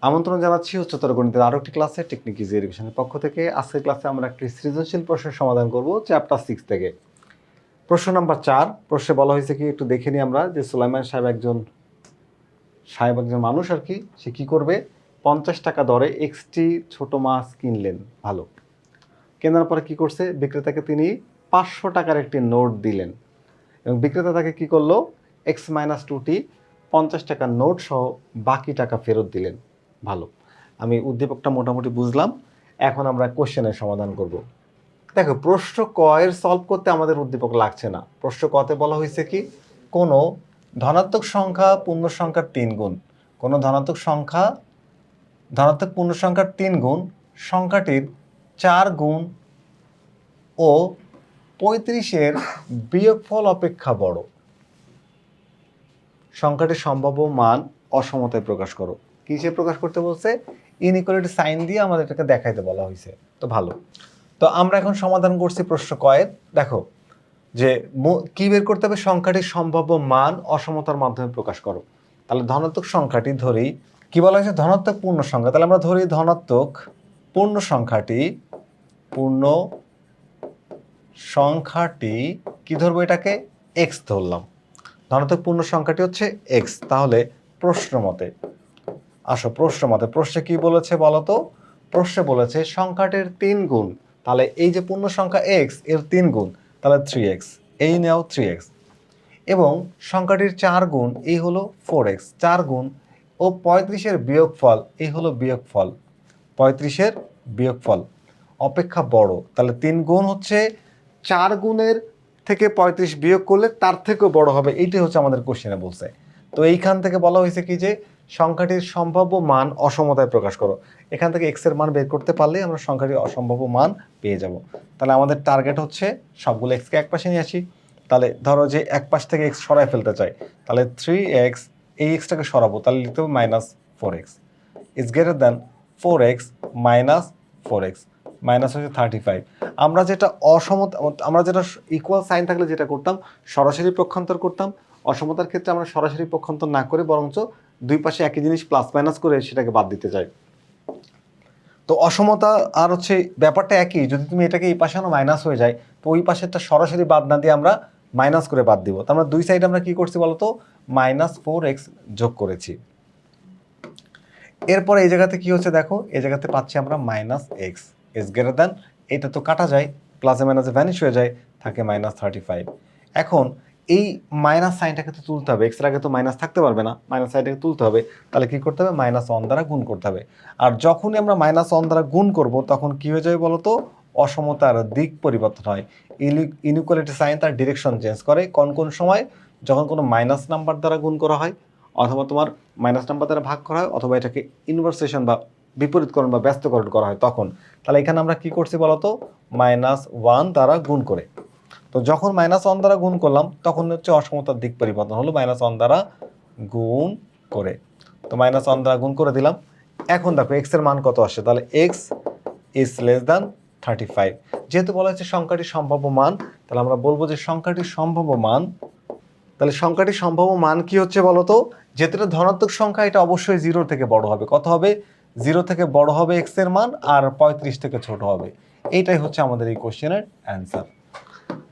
আমন্ত্রণ জানাচ্ছি উচ্চতর গণিতের আরও একটি ক্লাসে টেকনিক ইজি এডুকেশনের পক্ষ থেকে। আজকের ক্লাসে আমরা একটি সৃজনশীল প্রশ্নের সমাধান করব চ্যাপ্টার 6 থেকে। প্রশ্ন নাম্বার 4। প্রশ্নে বলা হয়েছে কি, একটু দেখে নিই আমরা, যে সুলাইমান সাহেব একজন মানুষ আর কি। সে কি করবে, 50 টাকা দরে এক্সটি ছোট মাছ কিনলেন। ভালো, কেনার পরে কি করছে, বিক্রেতাকে তিনি 500 টাকার একটি নোট দিলেন এবং বিক্রেতা তাকে কি করলো, x-2টি 50 টাকার নোট সহ বাকি টাকা ফেরত দিলেন। ভালো, আমি উদ্দীপকটা মোটামুটি বুঝলাম। এখন আমরা কোশ্চেনের সমাধান করব। দেখো, প্রশ্ন ক এর সলভ করতে আমাদের উদ্দীপক লাগছে না। প্রশ্ন কতে বলা হয়েছে কি, কোনো ধনাত্মক সংখ্যা পূর্ণ সংখ্যার 3 গুণ, কোনো ধনাত্মক পূর্ণ সংখ্যার 3 গুণ সংখ্যাটির 4 গুণ ও 35-এর বিয়োগফল অপেক্ষা বড়। সংখ্যাটির সম্ভাব্য মান অসমতায় প্রকাশ করো। কিসে প্রকাশ করতে বলছে, ইনইকুয়ালিটি সাইন দিয়ে আমাদের এটাকে দেখাইতে বলা হয়েছে। তো ভালো, তো আমরা এখন সমাধান করছি প্রশ্ন কয়ের। দেখো যে কি বের করতে হবে, সংখ্যাটির সম্ভাব্য মান অসমতার মাধ্যমে প্রকাশ করো। তাহলে ধনাত্মক সংখ্যাটি ধরি, কি বলা হয়েছে, ধনাত্মক পূর্ণ সংখ্যা। তাহলে আমরা ধরি ধনাত্মক পূর্ণ সংখ্যাটি কি ধরবো, এটাকে এক্স ধরলাম। ধনাত্মক পূর্ণ সংখ্যাটি হচ্ছে এক্স। তাহলে প্রশ্ন মতে প্রশ্নে কি বলেছে বলতো, প্রশ্নে বলেছে সংখ্যাটির 3 গুণ। তাহলে এই যে পূর্ণ সংখ্যা এক্স, এর 3 গুণ, তাহলে 3x, এই নেও 3x। এবং সংখ্যাটির 4 গুণ, এই হলো 4x, 4 গুণ ও 35-এর বিয়োগফল, এই হলো বিয়োগফল, 35-এর বিয়োগফল অপেক্ষা বড়। তাহলে 3 গুণ হচ্ছে 4 গুণের থেকে 35 বিয়োগ করলে তার থেকেও বড় হবে। এইটাই হচ্ছে আমাদের কোশ্চেনে বলছে। তো এইখান থেকে বলা হয়েছে কি, যে সংখ্যাটির সম্ভাব্য মান অসমতায় প্রকাশ করো। এখান থেকে এক্স এর মান বের করতে পারলে আমরা সংখ্যাটির অসম্ভাব্য মান পেয়ে যাব। তাহলে আমাদের টার্গেট হচ্ছে সবগুলো এক্সকে এক পাশে নিয়ে আসি। তাহলে ধরো যে এক পাশ থেকে এক্স সরাই ফেলতে চাই, তাহলে 3x, এই এক্সটাকে সরাবো, তাহলে লিখতে হবে -4x is greater than 4x minus 4x minus হচ্ছে 35। আমরা যেটা আমরা যেটা ইকুয়াল সাইন থাকলে যেটা করতাম, সরাসরি পক্ষান্তর করতাম। অসমতার ক্ষেত্রে আমরা সরাসরি পক্ষান্তর না করে বরঞ্চ দুই পাশে একই জিনিস প্লাস মাইনাস করে সেটাকে বাদ দিতে চাই। তো অসমতা আর হচ্ছে ব্যাপারটা একই, যদি তুমি এটাকে এই পাশে আনো মাইনাস হয়ে যায়, তো ওই পাশেরটা সরাসরি বাদ না দিয়ে আমরা মাইনাস করে বাদ দিব। তো আমরা দুই সাইডে আমরা কি করছি বলতো, -4x যোগ করেছি। এরপরে এই জায়গাতে কি হচ্ছে দেখো, এই জায়গাতে পাচ্ছি আমরা -x ইজ গ্রেটার দ্যান, এটা তো কাটা যায়, প্লাসে মাইনাসে ভ্যানিশ হয়ে যায়, থাকে -35। এখন এই মাইনাস সাইনটাকে তো তুলতে হবে, এক্স এর আগে তো মাইনাস থাকতে পারবে না, মাইনাস সাইনটাকে তুলতে হবে। তাহলে কি করতে হবে, -1 দ্বারা গুণ করতে হবে। আর যখনই আমরা -1 দ্বারা গুণ করব, তখন কি হয়ে যাবে বলতো, অসমতার দিক পরিবর্তন হয়। ইনইকুয়ালিটি সাইন তার ডিরেকশন চেঞ্জ করে। কোন সময়, যখন কোনো মাইনাস নাম্বার দ্বারা গুণ করা হয়, অথবা তোমার মাইনাস নাম্বার দ্বারা ভাগ করা হয়, অথবা এটাকে ইনভার্সেশন বা বিপরীতকরণ বা ব্যস্তকরণ করা হয় তখন। তাহলে এখানে আমরা কি করছি বলতো, -1 দ্বারা গুণ করে। তো যখন -1 দ্বারা গুণ করলাম, তখন হচ্ছে অসমতার দিক পরিবর্তন হলো, -1 দ্বারা গুণ করে। তো -1 দ্বারা গুণ করে দিলাম। এখন দেখো এক্স এর মান কত আসে, তাহলে এক্স ইজ লেস দ্যান 35। যেহেতু বলা হচ্ছে সংখ্যাটির সম্ভাব্য মান, তাহলে আমরা বলবো যে সংখ্যাটির সম্ভাব্য মান, তাহলে সংখ্যাটির সম্ভাব্য মান কি হচ্ছে বলতো, যেহেতু এটা ধনাত্মক সংখ্যা, এটা অবশ্যই 0 থেকে বড় হবে। কত হবে, 0 থেকে বড় হবে এক্স এর মান, আর 35 থেকে ছোট হবে। এইটাই হচ্ছে আমাদের এই কোশ্চেনের অ্যান্সার।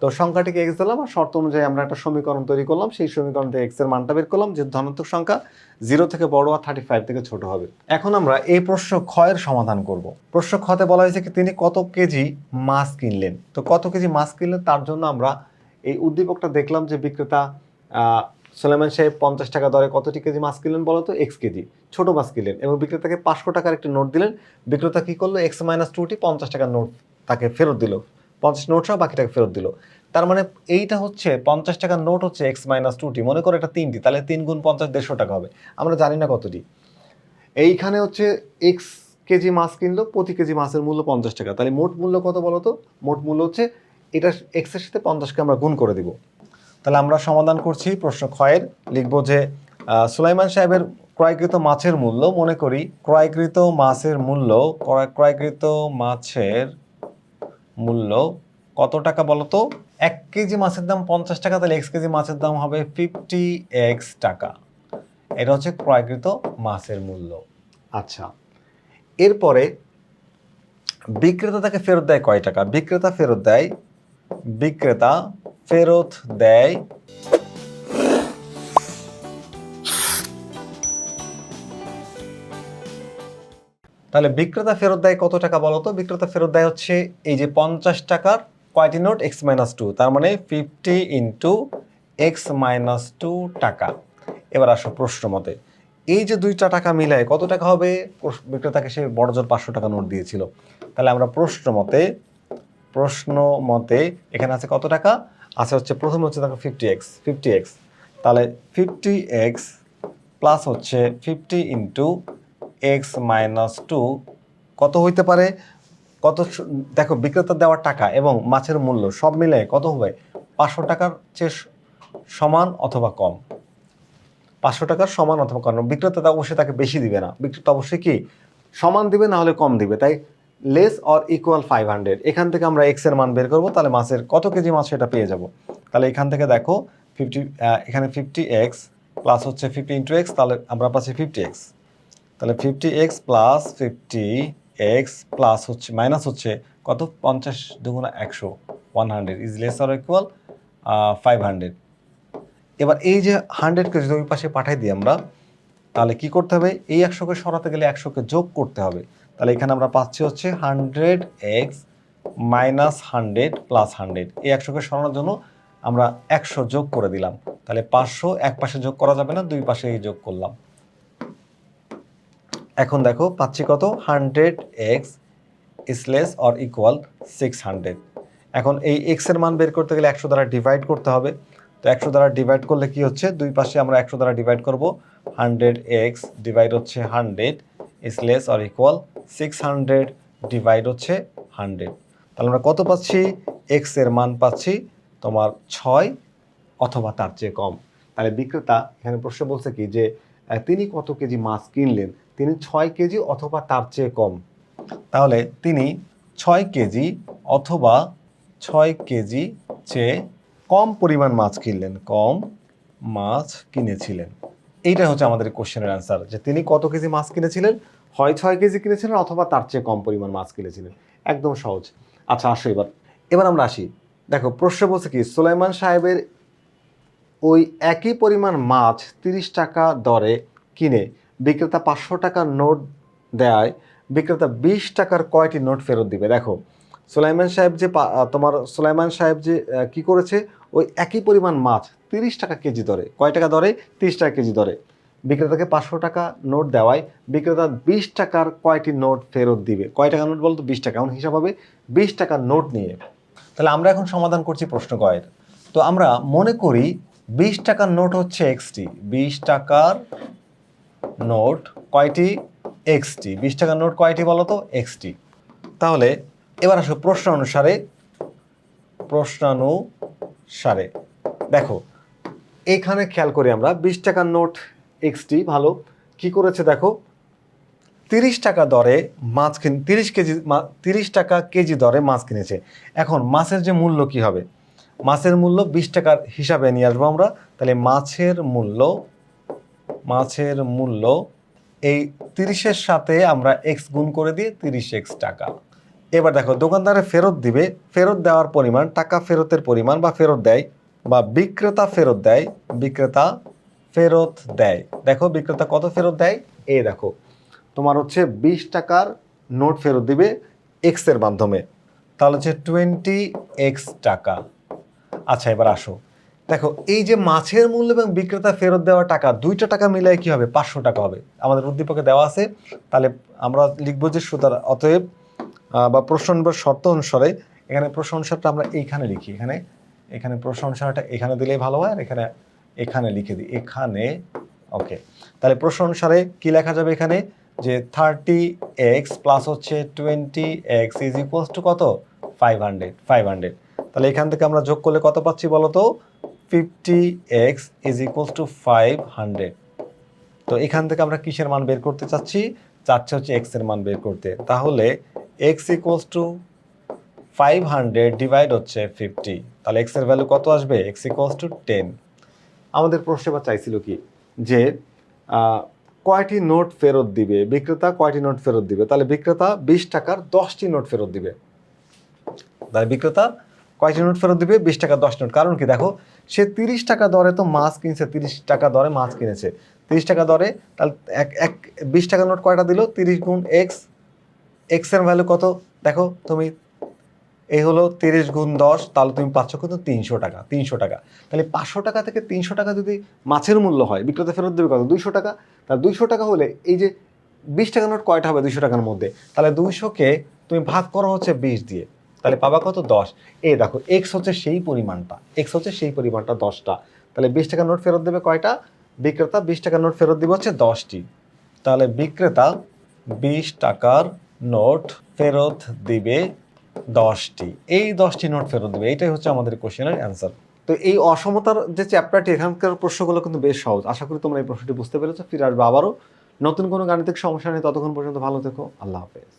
তো সংখ্যাটিকে এক্স দিলাম, আর শর্ত অনুযায়ী আমরা একটা সমীকরণ তৈরি করলাম। সেই সমীকরণ থেকে এক্স এর মানটা বের করলাম, যে ধনাত্মক সংখ্যা 0 থেকে বড় আর 35 থেকে ছোট হবে। এখন আমরা এই প্রশ্ন খ এর সমাধান করব। প্রশ্ন খতে বলা হয়েছে কি, তিনি কত কেজি মাছ কিনলেন। তো কত কেজি মাছ কিনলেন, তার জন্য আমরা এই উদ্দীপকটা দেখলাম যে বিক্রেতা সুলাইমান সাহেব 50 টাকা দরে কতটি কেজি মাছ কিনলেন বলতো, x কেজি ছোট মাছ কিনলেন, এবং বিক্রেতাকে 500 টাকার একটি নোট দিলেন। বিক্রেতা কি করলো, x-2টি 50 টাকার নোট তাকে ফেরত দিল, 50 নোট সহ বাকি টাকা ফেরত দিল। তার মানে এইটা হচ্ছে 50 টাকার নোট হচ্ছে x-2টি, মনে করো এটা 3টি, তাহলে 3 গুণ 50 150 টাকা হবে। আমরা জানি না কতটি। এইখানে হচ্ছে x কেজি মাছ কিনলো, প্রতি কেজি মাছের মূল্য 50 টাকা। তাহলে মোট মূল্য কত বলতো, মোট মূল্য হচ্ছে এটা x এর সাথে 50কে আমরা গুণ করে দিব। তাহলে আমরা সমাধান করছি প্রশ্ন ক্ষয়ের। লিখব যে সুলাইমান সাহেবের ক্রয়কৃত মাছের মূল্য, মনে করি ক্রয়কৃত মাছের মূল্য কত টাকা বলতো, 1 কেজি মাছের দাম 50 টাকা, তাহলে x কেজি মাছের দাম হবে 50x টাকা। এটা হচ্ছে ক্রয়কৃত মাছের মূল্য। আচ্ছা, এরপরে বিক্রেতা তাকে ফেরত দেয় কয় টাকা? বিক্রেতা ফেরত দেয় তাহলে বিক্রেতা ফেরত দেয় কত টাকা বলো তো? বিক্রেতা ফেরত দেয় হচ্ছে এই যে 50 টাকার কয়টি নোট x-2, তার মানে 50 ইন্টু x-2 টাকা। এবার আসো প্রশ্ন মতে, এই যে দুইটা টাকা মিলায় কত টাকা হবে? বিক্রেতাকে সে বড়জোর 500 টাকা নোট দিয়েছিল। তাহলে আমরা প্রশ্ন মতে এখানে আছে কত টাকা? আছে হচ্ছে প্রথমে হচ্ছে দেখো 50x, তাহলে 50x প্লাস হচ্ছে 50 ইন্টু x-2 কত হইতে পারে? দেখো বিক্রেতার দেওয়ার টাকা এবং মাছের মূল্য সব মিলে কত হবে? 500 টাকার চেয়ে সমান অথবা কম। 500 টাকার সমান অথবা কম। বিক্রেতা অবশ্যই তাকে বেশি দিবে না, বিক্রেতা অবশ্যই কি সমান দিবে, না হলে কম দিবে। তাই লেস অর ইকুয়াল 500, এখান থেকে আমরা এক্স এর মান বের করব। তাহলে মাছের কত কেজি মাছ সেটা পেয়ে যাব। তাহলে এখান থেকে দেখো 50, এখানে 50x প্লাস হচ্ছে 50 ইন্টু এক্স, তাহলে আমরা পাচ্ছি 50x। তাহলে 50x প্লাস 50x প্লাস হচ্ছে মাইনাস হচ্ছে কত? 50 দুগুণা 100, 100 ইজ লেস অর ইকুয়াল 500। এবার এই যে 100কে যদি ওই পাশে পাঠাই দিই আমরা, তাহলে কি করতে হবে? এই 100কে সরাতে গেলে 100কে যোগ করতে হবে। তাহলে এখানে আমরা পাচ্ছি হচ্ছে 100x মাইনাস 100 প্লাস 100। এই 100কে সরানোর জন্য আমরা 100 যোগ করে দিলাম। তাহলে 500 এক পাশে যোগ করা যাবে না, দুই পাশে যোগ করলাম। এখন দেখো পাচ্ছি কত? 100x is less or equal 600। এখন এই x এর মান বের করতে গেলে 100 দ্বারা ডিভাইড করতে হবে। তো 100 দ্বারা ডিভাইড করলে কি হচ্ছে? দুই পাশে আমরা 100 দ্বারা ডিভাইড করব। 100x ডিভাইড হচ্ছে 100 is less or equal 600 divide হচ্ছে 100। তাহলে আমরা কত পাচ্ছি? x এর মান পাচ্ছি তোমার 6 অথবা তার চেয়ে কম। তাহলে বিক্রেতা এখানে প্রশ্ন বলছে কি যে তিনি কত কেজি মাছ কিনলেন? তিনি 6 কেজি অথবা তার চেয়ে কম। তাহলে তিনি 6 কেজি অথবা 6 কেজি চেয়ে কম পরিমাণ মাছ কিনলেন, কম মাছ কিনেছিলেন। এইটা হচ্ছে আমাদের কোশ্চেনের অ্যান্সার, যে তিনি কত কেজি মাছ কিনেছিলেন, হয় 6 কেজি কিনেছিলেন অথবা তার চেয়ে কম পরিমাণ মাছ কিনেছিলেন। একদম সহজ। আচ্ছা আসো এবার আমরা আসি। দেখো প্রশ্ন বলছে কি, সুলাইমান সাহেবের ওই একই পরিমাণ মাছ 30 টাকা দরে কিনে বিক্রেতা 500 টাকার নোট দেয়, বিক্রেতা 20 টাকার কয়টি নোট ফেরত দিবে? দেখো সুলাইমান সাহেব যে কি করেছে, ওই একই পরিমাণ মাছ 30 টাকা কেজি দরে, কয় টাকা দরে? 30 টাকা কেজি দরে বিক্রেতাকে 500 টাকা নোট দেওয়ায় বিক্রেতা 20 টাকার কয়টি নোট ফেরত দিবে? কয় টাকা নোট বলতো? 20 টাকা। এমন হিসাব হবে 20 টাকার নোট নিয়ে। তাহলে আমরা এখন সমাধান করছি প্রশ্ন কয়ের। তো আমরা মনে করি 20 টাকার নোট হচ্ছে এক্সটি, 20 টাকার নোট কয়টি? এক্সটি। 20 টাকার নোট কয়টি বলো তো? এক্সটি। তাহলে এবার আসো প্রশ্নানুসারে দেখো এইখানে খেয়াল করি আমরা 20 টাকার নোট এক্সটি ভালো কি করেছে দেখো, 30 টাকা দরে মাছ 30 টাকা কেজি দরে মাছ কিনেছে। এখন মাছের যে মূল্য কি হবে? মাছের মূল্য 20 টাকার হিসাবে নিয়ে আসবো আমরা। তাহলে মাছের মূল্য এই 30-এর সাথে আমরা x গুণ করে দিই, 30x টাকা। এবার দেখো দোকানদারে ফেরত দিবে, ফেরত দেওয়ার পরিমাণ, টাকা ফেরতের পরিমাণ বা ফেরত দেয়, বা বিক্রেতা ফেরত দেয়। দেখো বিক্রেতা কত ফেরত দেয়? এই দেখো তোমার হচ্ছে 20 টাকার নোট ফেরত দিবে এক্স এর মাধ্যমে, তাহলে হচ্ছে 20x টাকা। আচ্ছা এবার আসো দেখো এই যে মাছের মূল্য এবং বিক্রেতা ফেরত দেওয়া টাকা, দুইটা টাকা মিলাই কি হবে? 500 টাকা হবে। আমাদের উদ্দীপকে দেওয়া আছে। তাহলে আমরা লিখবো যে সুতরাং অতএব বা প্রশ্ন নম্বর শর্ত অনুসারে, এখানে প্রশ্ন অনুসারটা আমরা এইখানে লিখি, এখানে প্রশ্ন অনুসারটা এখানে দিলেই ভালো হয়, আর এখানে লিখে দিই এখানে। ওকে, তাহলে প্রশ্ন অনুসারে কি লেখা যাবে এখানে? যে 30x প্লাস হচ্ছে 20x ইজ ইকুয়ালস টু কত? 500। তাহলে এখান থেকে আমরা যোগ করলে কত পাচ্ছি বলো তো? 50x is equals to 500। তো এখান থেকে আমরা কিসের মান বের করতে চাচ্ছি হচ্ছে x এর মান বের করতে। তাহলে x ইকুয়ালস টু 500 ডিভাইড হচ্ছে 50, তাহলে x এর ভ্যালু কত আসবে? x equals to 10। আমাদের প্রশ্নে বা চাইছিল কি যে কয়টি নোট ফেরত দিবে? বিক্রেতা কয়টি নোট ফেরত দিবে? তাহলে বিক্রেতা 20 টাকার 10টি নোট ফেরত দিবে। তাহলে বিক্রেতা কয়টি নোট ফেরত দিবে? 20 টাকার 10 নোট। কারণ কি দেখো, সে 30 টাকা দরে তো মাছ কিনছে, 30 টাকা দরে মাছ কিনেছে, 30 টাকা দরে। তাহলে 20 টাকার নোট কয়টা দিল? 30 গুণ এক্স, এক্স এর ভ্যালু কত দেখো তুমি, এই হলো 30 গুণ 10, তাহলে তুমি পাচ্ছ কত? 300 টাকা। 300 টাকা, তাহলে 500 টাকা থেকে 300 টাকা যদি মাছের মূল্য হয়, বিক্রেতা ফেরত দেবে কত? 200 টাকা। তার 200 টাকা হলে এই যে 20 টাকার নোট কয়টা হবে 200 টাকার মধ্যে? তাহলে 200কে তুমি ভাগ করো হচ্ছে 20 দিয়ে, তাহলে পাবা কত? 10। এই দেখো এক্স হচ্ছে সেই পরিমাণটা, এক্স হচ্ছে সেই পরিমাণটা 10টা। তাহলে 20 টাকার নোট ফেরত দেবে কয়টা? বিক্রেতা 20 টাকার নোট ফেরত দিবে হচ্ছে 10টি। তাহলে বিক্রেতা 20 টাকার নোট ফেরত দিবে 10টি, এই 10টি নোট ফেরত দেবে। এইটাই হচ্ছে আমাদের কোশ্চেনের অ্যান্সার। তো এই অসমতার যে চ্যাপ্টারটি, এখানকার প্রশ্নগুলো কিন্তু বেশ সহজ। আশা করি তোমরা এই প্রশ্নটি বুঝতে পেরেছো। ফিরে আসবে আবারও নতুন কোনো গাণিতিক সমস্যা নিয়ে। ততক্ষণ পর্যন্ত ভালো থেকো। আল্লাহ হাফেজ।